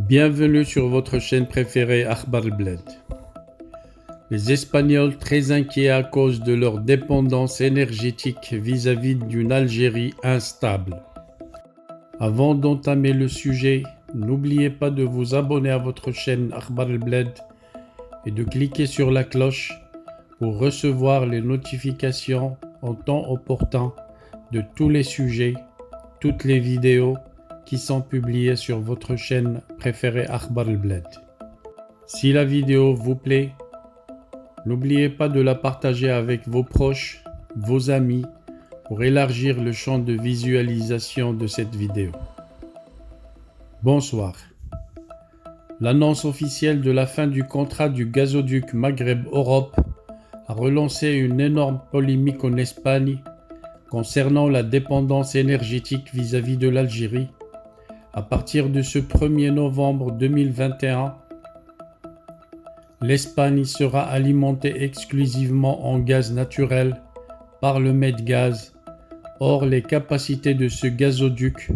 Bienvenue sur votre chaîne préférée Akhbar Bled. Les Espagnols très inquiets à cause de leur dépendance énergétique vis-à-vis d'une Algérie instable. Avant d'entamer le sujet, n'oubliez pas de vous abonner à votre chaîne Akhbar Bled et de cliquer sur la cloche pour recevoir les notifications en temps opportun de tous les sujets, toutes les vidéos qui sont publiées sur votre chaîne préférée Akhbar Bled. Si la vidéo vous plaît, n'oubliez pas de la partager avec vos proches, vos amis, pour élargir le champ de visualisation de cette vidéo. Bonsoir. L'annonce officielle de la fin du contrat du gazoduc Maghreb-Europe a relancé une énorme polémique en Espagne concernant la dépendance énergétique vis-à-vis de l'Algérie. À partir de ce 1er novembre 2021, l'Espagne sera alimentée exclusivement en gaz naturel par le Medgaz. Or, les capacités de ce gazoduc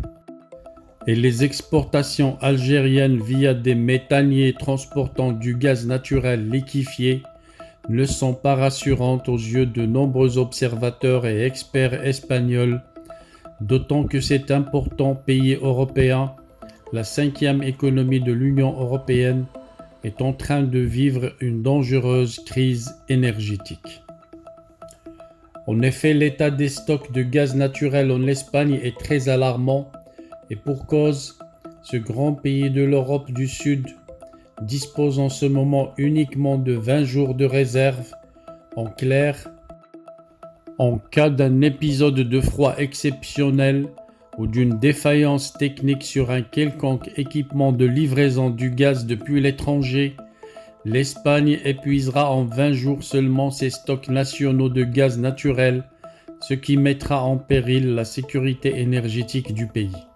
et les exportations algériennes via des méthaniers transportant du gaz naturel liquéfié ne sont pas rassurantes aux yeux de nombreux observateurs et experts espagnols, d'autant que cet important pays européen, la 5e économie de l'Union européenne, est en train de vivre une dangereuse crise énergétique. En effet, l'état des stocks de gaz naturel en Espagne est très alarmant et pour cause, ce grand pays de l'Europe du Sud dispose en ce moment uniquement de 20 jours de réserve. En clair, en cas d'un épisode de froid exceptionnel ou d'une défaillance technique sur un quelconque équipement de livraison du gaz depuis l'étranger, l'Espagne épuisera en 20 jours seulement ses stocks nationaux de gaz naturel, ce qui mettra en péril la sécurité énergétique du pays.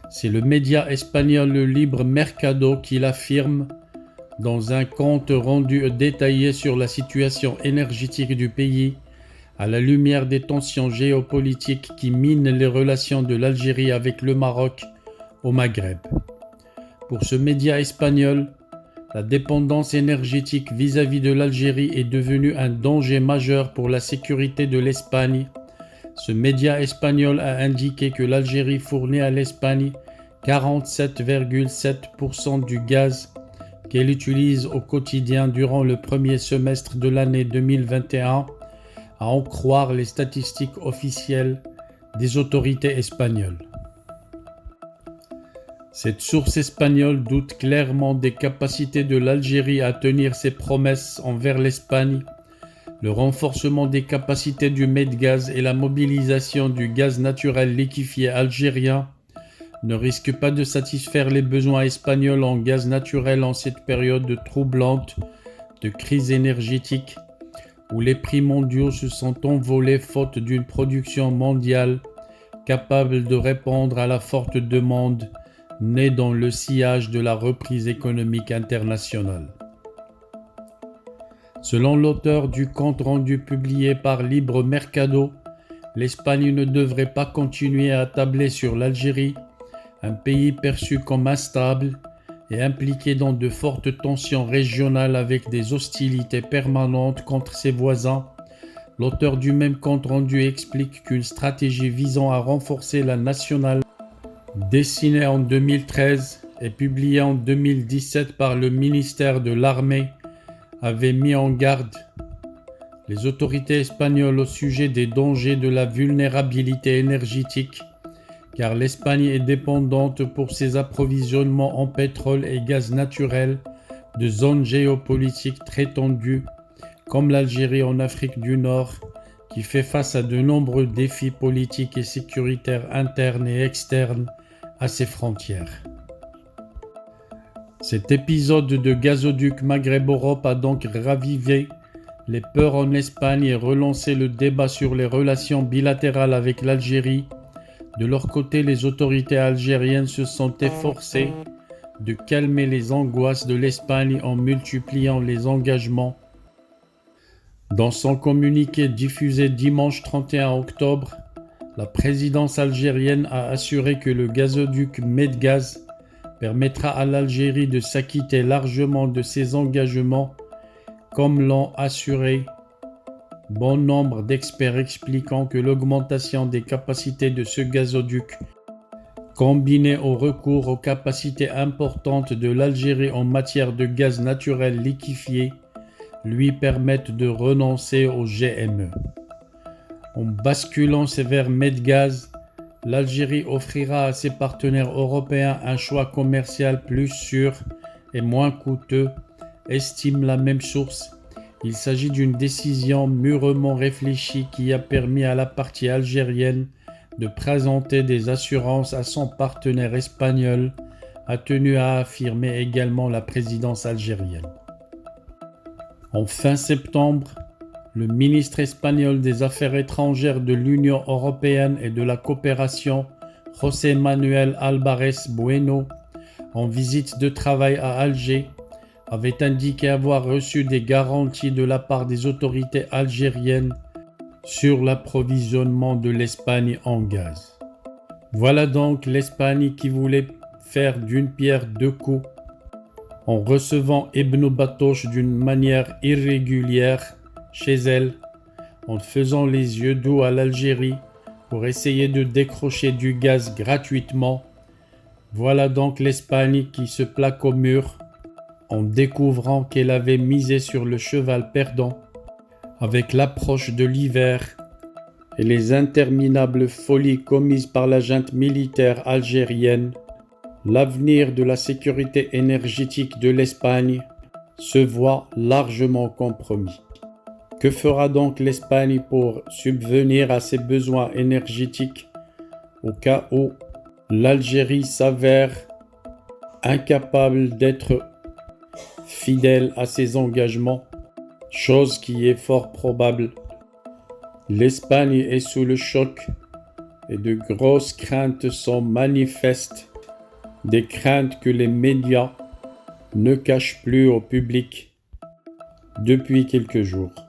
C'est le média espagnol Le Libre Mercado qui l'affirme dans un compte rendu détaillé sur la situation énergétique du pays, à la lumière des tensions géopolitiques qui minent les relations de l'Algérie avec le Maroc au Maghreb. Pour ce média espagnol, la dépendance énergétique vis-à-vis de l'Algérie est devenue un danger majeur pour la sécurité de l'Espagne. Ce média espagnol a indiqué que l'Algérie fournit à l'Espagne 47,7% du gaz qu'elle utilise au quotidien durant le premier semestre de l'année 2021, à en croire les statistiques officielles des autorités espagnoles. Cette source espagnole doute clairement des capacités de l'Algérie à tenir ses promesses envers l'Espagne. Le renforcement des capacités du Medgaz et la mobilisation du gaz naturel liquéfié algérien ne risquent pas de satisfaire les besoins espagnols en gaz naturel en cette période troublante de crise énergétique où les prix mondiaux se sont envolés faute d'une production mondiale capable de répondre à la forte demande née dans le sillage de la reprise économique internationale. Selon l'auteur du compte rendu publié par Libre Mercado, l'Espagne ne devrait pas continuer à tabler sur l'Algérie, un pays perçu comme instable et impliqué dans de fortes tensions régionales avec des hostilités permanentes contre ses voisins. L'auteur du même compte rendu explique qu'une stratégie visant à renforcer la nationale, dessinée en 2013 et publiée en 2017 par le ministère de l'Armée, avait mis en garde les autorités espagnoles au sujet des dangers de la vulnérabilité énergétique, car l'Espagne est dépendante pour ses approvisionnements en pétrole et gaz naturel de zones géopolitiques très tendues, comme l'Algérie en Afrique du Nord, qui fait face à de nombreux défis politiques et sécuritaires internes et externes à ses frontières. Cet épisode de gazoduc Maghreb-Europe a donc ravivé les peurs en Espagne et relancé le débat sur les relations bilatérales avec l'Algérie. De leur côté, les autorités algériennes se sont efforcées de calmer les angoisses de l'Espagne en multipliant les engagements. Dans son communiqué diffusé dimanche 31 octobre, la présidence algérienne a assuré que le gazoduc Medgaz permettra à l'Algérie de s'acquitter largement de ses engagements, comme l'ont assuré bon nombre d'experts expliquant que l'augmentation des capacités de ce gazoduc, combinée au recours aux capacités importantes de l'Algérie en matière de gaz naturel liquéfié, lui permettent de renoncer au GME. En basculant vers Medgaz, l'Algérie offrira à ses partenaires européens un choix commercial plus sûr et moins coûteux, estime la même source. Il s'agit d'une décision mûrement réfléchie qui a permis à la partie algérienne de présenter des assurances à son partenaire espagnol, a tenu à affirmer également la présidence algérienne. En fin septembre, le ministre espagnol des Affaires étrangères de l'Union européenne et de la coopération, José Manuel Álvarez Bueno, en visite de travail à Alger, avait indiqué avoir reçu des garanties de la part des autorités algériennes sur l'approvisionnement de l'Espagne en gaz. Voilà donc l'Espagne qui voulait faire d'une pierre deux coups en recevant Ibn Battuta d'une manière irrégulière chez elle, en faisant les yeux doux à l'Algérie pour essayer de décrocher du gaz gratuitement. Voilà donc l'Espagne qui se plaque au mur en découvrant qu'elle avait misé sur le cheval perdant. Avec l'approche de l'hiver et les interminables folies commises par la junte militaire algérienne, l'avenir de la sécurité énergétique de l'Espagne se voit largement compromis. Que fera donc l'Espagne pour subvenir à ses besoins énergétiques au cas où l'Algérie s'avère incapable d'être fidèle à ses engagements, chose qui est fort probable? L'Espagne est sous le choc et de grosses craintes sont manifestes, des craintes que les médias ne cachent plus au public depuis quelques jours.